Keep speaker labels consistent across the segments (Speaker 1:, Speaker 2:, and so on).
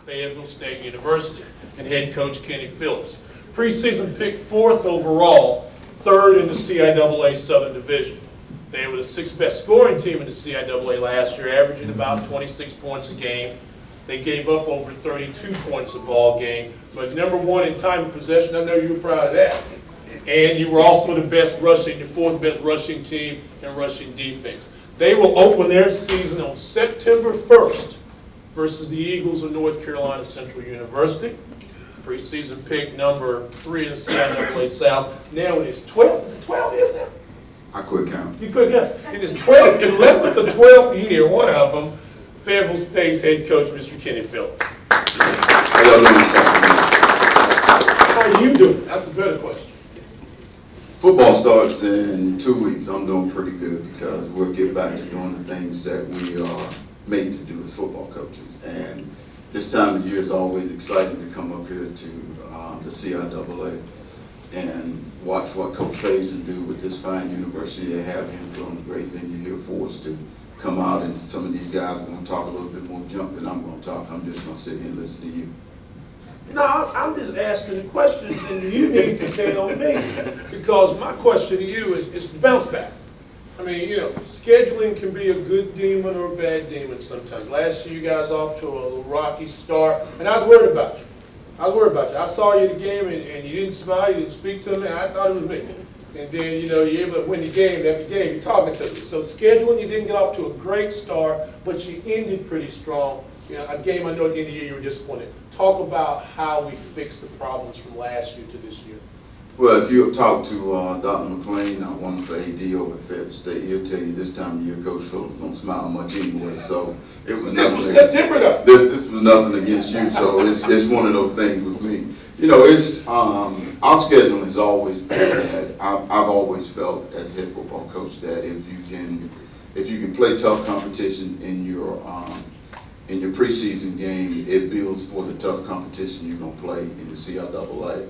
Speaker 1: Fayetteville State University, and head coach Kenny Phillips. Preseason picked 4th overall, 3rd in the CIAA Southern Division. They were the 6th best scoring team in the CIAA last year, averaging about 26 points a game. They gave up over 32 points a ball game, but #1 in time of possession. I know you were proud of that. And you were also the best rushing, the 4th best rushing team in rushing defense. They will open their season on September 1st versus the Eagles of North Carolina Central University. Preseason pick number 3 in the CIAA South. Now it is 12. Is it 12 years now?
Speaker 2: I quit counting.
Speaker 1: You quit counting. It is 12, 11th or 12th year, one of them, Fayetteville State's head coach, Mr. Kenny Phillips.
Speaker 2: How y'all doing this afternoon?
Speaker 1: How are you doing? That's a better question.
Speaker 2: Football starts in 2 weeks. I'm doing pretty good because we'll get back to doing the things that we are made to do as football coaches. And this time of year is always exciting to come up here to the CIAA and watch what Coach Faison do with this fine university they have here and put on a great venue here for us to come out. And some of these guys are going to talk a little bit more junk than I'm going to talk. I'm just going to sit here and listen to you.
Speaker 1: No, I'm just asking the questions, and you need to tell me, because my question to you is the bounce back. I mean, you know, scheduling can be a good demon or a bad demon sometimes. Last year, you guys off to a little rocky start, and I was worried about you. I saw you at the game, and you didn't smile, you didn't speak to me, and I thought it was me. And then, you know, you're able to win the game every game, you're talking to me. So scheduling, you didn't get off to a great start, but you ended pretty strong. You know, a game I know at the end of the year you were disappointed. Talk about how we fixed the problems from last year to this year.
Speaker 2: Well, if you talk to Dr. McLean, our wonderful AD over at Fayetteville State, he'll tell you this time of year Coach Phillips don't smile much anyway. So it was
Speaker 1: This was September though.
Speaker 2: This was nothing against you. So it's one of those things with me. You know, it's our scheduling has always been that I've always felt as a head football coach that if you can play tough competition in your preseason game, it builds for the tough competition you're going to play in the CIAA.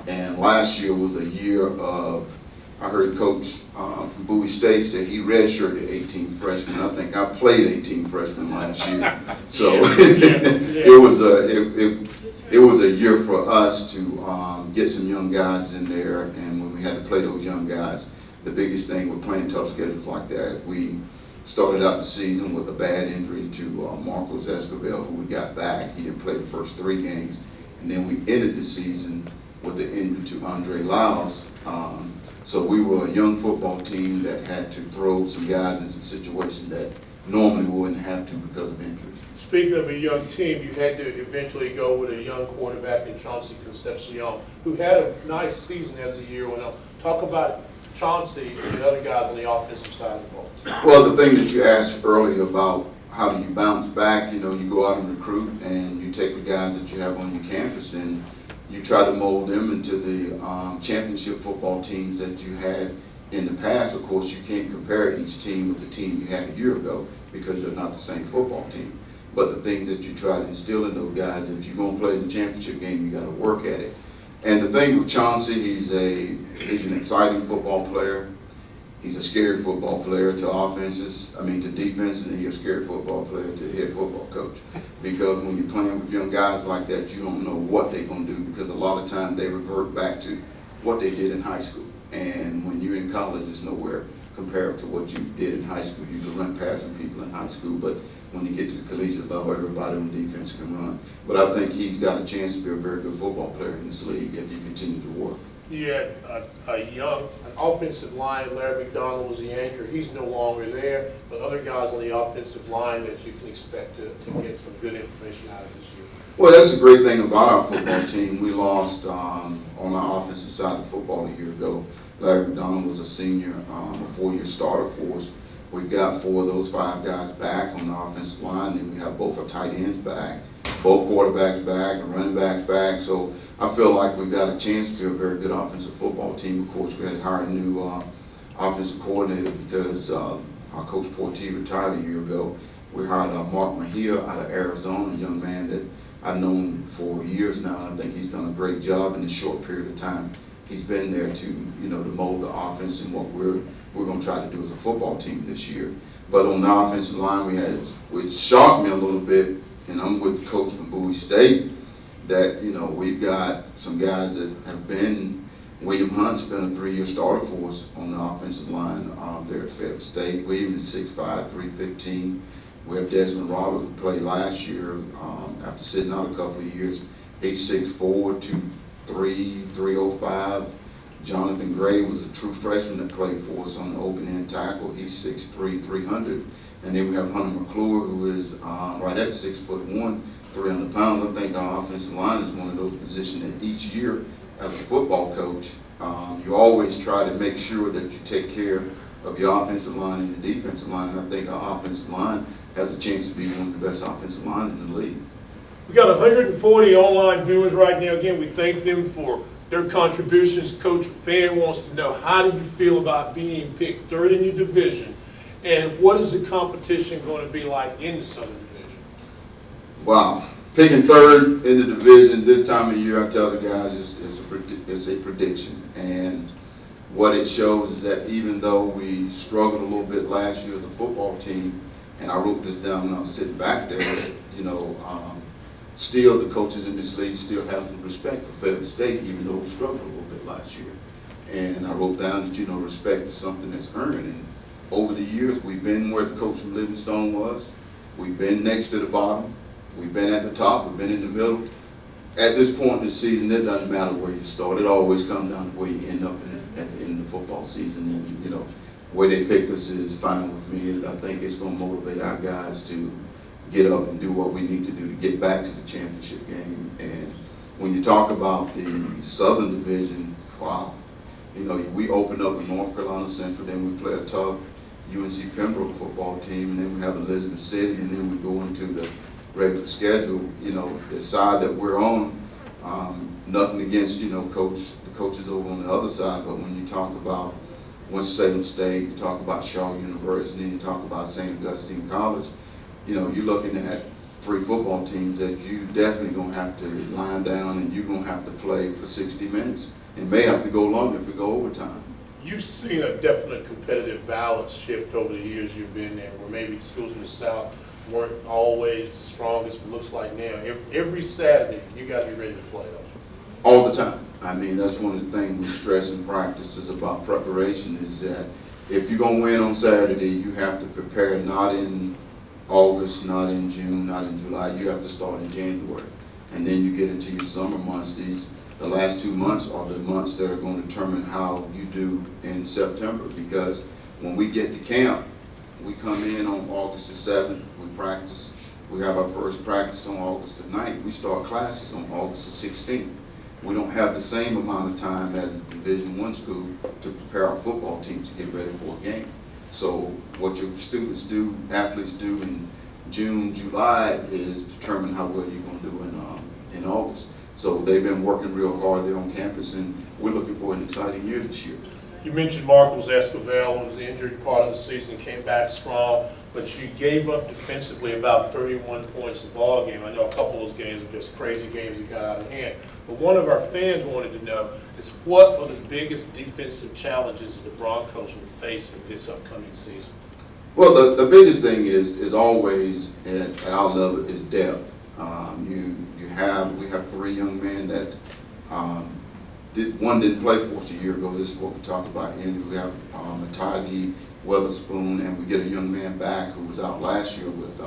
Speaker 2: And last year was a year of, I heard Coach from Bowie State say he redshirted 18 freshmen. I think I played 18 freshmen last year. So it was a year for us to get some young guys in there. And when we had to play those young guys, the biggest thing with playing tough schedules like that, we started out the season with a bad injury to Marcos Escobar, who we got back. He didn't play the first 3 games. And then we ended the season with the injury to Andre Lyles. So we were a young football team that had to throw some guys in some situations that normally we wouldn't have to because of injuries.
Speaker 1: Speaking of a young team, you had to eventually go with a young quarterback in Chauncey Concepcion, who had a nice season as the year went on. Talk about Chauncey and the other guys on the offensive side of the ball.
Speaker 2: Well, the thing that you asked earlier about how do you bounce back, you know, you go out and recruit and you take the guys that you have on your campus and you try to mold them into the championship football teams that you had in the past. Of course, you can't compare each team with the team you had a year ago because they're not the same football team. But the things that you try to instill in those guys, if you're going to play in the championship game, you got to work at it. And the thing with Chauncey, he's an exciting football player. He's a scary football player to to defenses, and he's a scary football player to head football coach. Because when you're playing with young guys like that, you don't know what they're going to do because a lot of times they revert back to what they did in high school. And when you're in college, it's nowhere compared to what you did in high school. You can run past some people in high school, but when you get to the collegiate level, everybody on defense can run. But I think he's got a chance to be a very good football player in this league if he continues to work.
Speaker 1: You had an offensive line. Larry McDonald was the anchor. He's no longer there, but other guys on the offensive line that you can expect to get some good information out of this year.
Speaker 2: Well, that's the great thing about our football team. We lost on our offensive side of football a year ago. Larry McDonald was a senior, a 4-year starter for us. We've got 4 of those 5 guys back on the offensive line, and we have both our tight ends back, both quarterbacks back, the running backs back. So I feel like we've got a chance to be a very good offensive football team. Of course, we had to hire a new offensive coordinator because our coach Portie retired a year ago. We hired Mark Mejia out of Arizona, a young man that I've known for years now, and I think he's done a great job in a short period of time. He's been there to to mold the offense and what we're going to try to do as a football team this year. But on the offensive line, which shocked me a little bit, and I'm with the coach from Bowie State, that, you know, we've got some guys that have been, William Hunt's been a 3-year starter for us on the offensive line there at Fayetteville State. William is 6'5", 315. We have Desmond Robert, who played last year after sitting out a couple of years. He's 6'4", 2'3", 305. Jonathan Gray was a true freshman that played for us on the open end tackle. He's 6'3", 300. And then we have Hunter McClure, who is right at 6'1", 300 pounds. I think our offensive line is one of those positions that each year, as a football coach, you always try to make sure that you take care of your offensive line and your defensive line. And I think our offensive line has a chance to be one of the best offensive line in the league.
Speaker 1: We got 140 online viewers right now. Again, we thank them for their contributions. Coach Fan wants to know, how do you feel about being picked third in your division, and what is the competition going to be like in the Southern Division?
Speaker 2: Wow, picking third in the division this time of year, I tell the guys, is a prediction. And what it shows is that even though we struggled a little bit last year as a football team, and I wrote this down when I was sitting back there, you know, still the coaches in this league still have some respect for Fayetteville State, even though we struggled a little bit last year. And I wrote down that, you know, respect is something that's earned. And over the years, we've been where the coach from Livingstone was. We've been next to the bottom. We've been at the top. We've been in the middle. At this point in the season, it doesn't matter where you start. It always comes down to where you end up at the end of the football season. And, you know, where they pick us is fine with me. I think it's going to motivate our guys to get up and do what we need to do to get back to the championship game. And when you talk about the Southern Division, wow, you know, we open up with North Carolina Central, then we play a tough UNC Pembroke football team, and then we have Elizabeth City, and then we go into the regular schedule. You know, the side that we're on, nothing against, you know, the coaches over on the other side, but when you talk about Winston-Salem State, you talk about Shaw University, and you talk about St. Augustine College, you know, you're looking at 3 football teams that you definitely going to have to line down, and you're going to have to play for 60 minutes. It may have to go longer if we go overtime.
Speaker 1: You've seen a definite competitive balance shift over the years you've been there, where maybe schools in the South weren't always the strongest, but looks like now, every Saturday, you got to be ready to play, don't you?
Speaker 2: All the time. I mean, that's one of the things we stress in practice is about preparation, is that if you're going to win on Saturday, you have to prepare not in August, not in June, not in July. You have to start in January. And then you get into your summer months. The last 2 months are the months that are going to determine how you do in September, because when we get to camp, we come in on August the 7th, we practice. We have our first practice on August the 9th. We start classes on August the 16th. We don't have the same amount of time as a Division I school to prepare our football team to get ready for a game. So what your students do, athletes do in June, July is determine how well you're going to do in August. So they've been working real hard there on campus, and we're looking for an exciting year this year.
Speaker 1: You mentioned Marcos Escovel was injured part of the season, came back strong, but you gave up defensively about 31 points a ball game. I know a couple of those games were just crazy games that got out of hand. But one of our fans wanted to know is, what are the biggest defensive challenges the Broncos will face in this upcoming season?
Speaker 2: Well, the biggest thing is always at our level is depth. We have 3 young men that one didn't play for us a year ago. This is what we talked about. And we have Matagi, Weatherspoon, and we get a young man back who was out last year with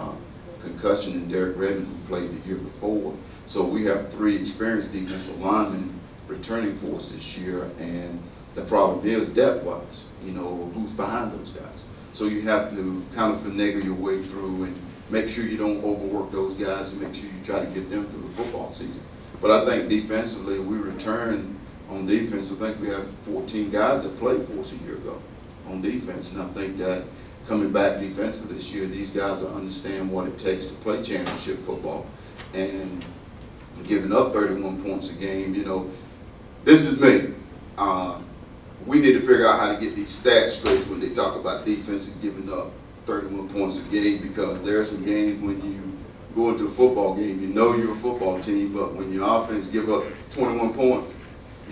Speaker 2: concussion, and Derek Redmond, who played the year before. So we have 3 experienced defensive linemen returning for us this year, and the problem is depth-wise, you know, who's behind those guys. So you have to kind of finagle your way through and make sure you don't overwork those guys, and make sure you try to get them through the football season. But I think defensively, we return on defense. I think we have 14 guys that played for us a year ago on defense, and I think that coming back defensively this year, these guys will understand what it takes to play championship football. And giving up 31 points a game, you know, this is me. We need to figure out how to get these stats straight when they talk about defenses giving up 31 points a game, because there are some games when you go into a football game, you know you're a football team, but when your offense give up 21 points,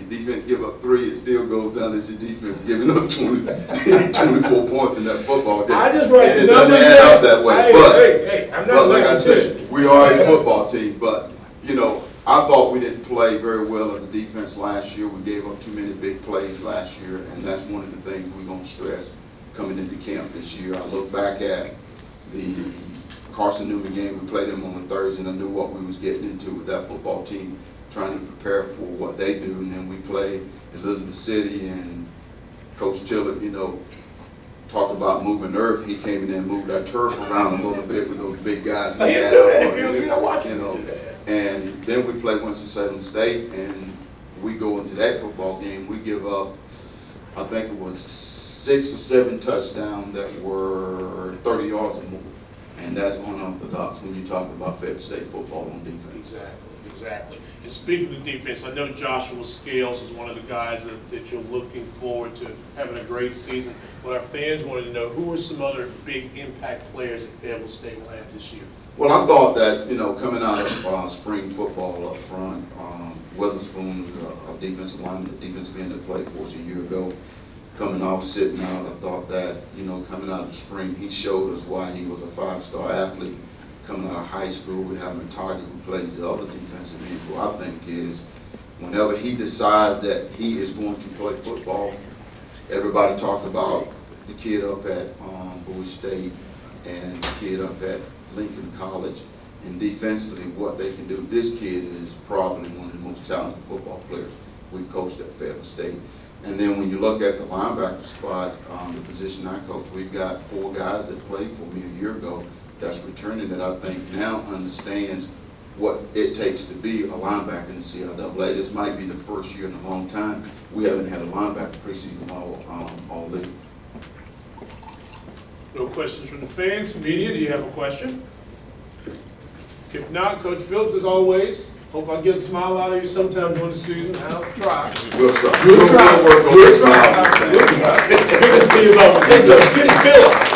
Speaker 2: Your defense give up 3, it still goes down as your defense giving up 24 points in that football game.
Speaker 1: I just write
Speaker 2: And
Speaker 1: the
Speaker 2: it doesn't
Speaker 1: numbers
Speaker 2: add
Speaker 1: down.
Speaker 2: up that way.
Speaker 1: Hey, I'm not
Speaker 2: But like I
Speaker 1: mathematician.
Speaker 2: said, we are a football team, but, you know, I thought we didn't play very well as a defense last year. We gave up too many big plays last year, and that's one of the things we're going to stress coming into camp this year. I look back at the Carson Newman game. We played them on a Thursday, and I knew what we was getting into with that football team, trying to prepare for what they do. And then we play Elizabeth City, and Coach Tillett, you know, talked about moving earth. He came in there and moved that turf around a little bit with those big guys.
Speaker 1: He did that. If you're watching,
Speaker 2: you know,
Speaker 1: he did that.
Speaker 2: and then we play Winston-Salem State, and we go into that football game. We give up, I think it was 6 or 7 touchdowns that were 30 yards or more. And that's unorthodox when you talk about Fayetteville State football on defense.
Speaker 1: Exactly. And speaking of defense, I know Joshua Scales is one of the guys that you're looking forward to having a great season. But our fans wanted to know, who are some other big impact players that Fayetteville State will have this year?
Speaker 2: Well, I thought that, you know, coming out of spring football up front, Witherspoon was a defensive lineman, defensive end that played for us a year ago. Coming off sitting out, I thought that, you know, coming out of the spring, he showed us why he was a 5-star athlete. Coming out of high school, we have Target, who plays the other defensive end, who I think is, whenever he decides that he is going to play football, everybody talked about the kid up at Bowie State and the kid up at Lincoln College, and defensively what they can do. This kid is probably one of the most talented football players we've coached at Fayetteville State. And then when you look at the linebacker spot, the position I coach, we've got 4 guys that played for me a year ago that's returning that I think now understands what it takes to be a linebacker in the CIAA. This might be the first year in a long time we haven't had a linebacker preseason all league.
Speaker 1: No questions from the fans. Media, do you have a question? If not, Coach Phillips, as always, hope I get a smile out of you sometime during the season. I'll try.
Speaker 2: We'll try.
Speaker 1: We'll try.
Speaker 2: We'll work on
Speaker 1: We'll
Speaker 2: this
Speaker 1: try.
Speaker 2: now.
Speaker 1: Good to see you, Kenny Phillips.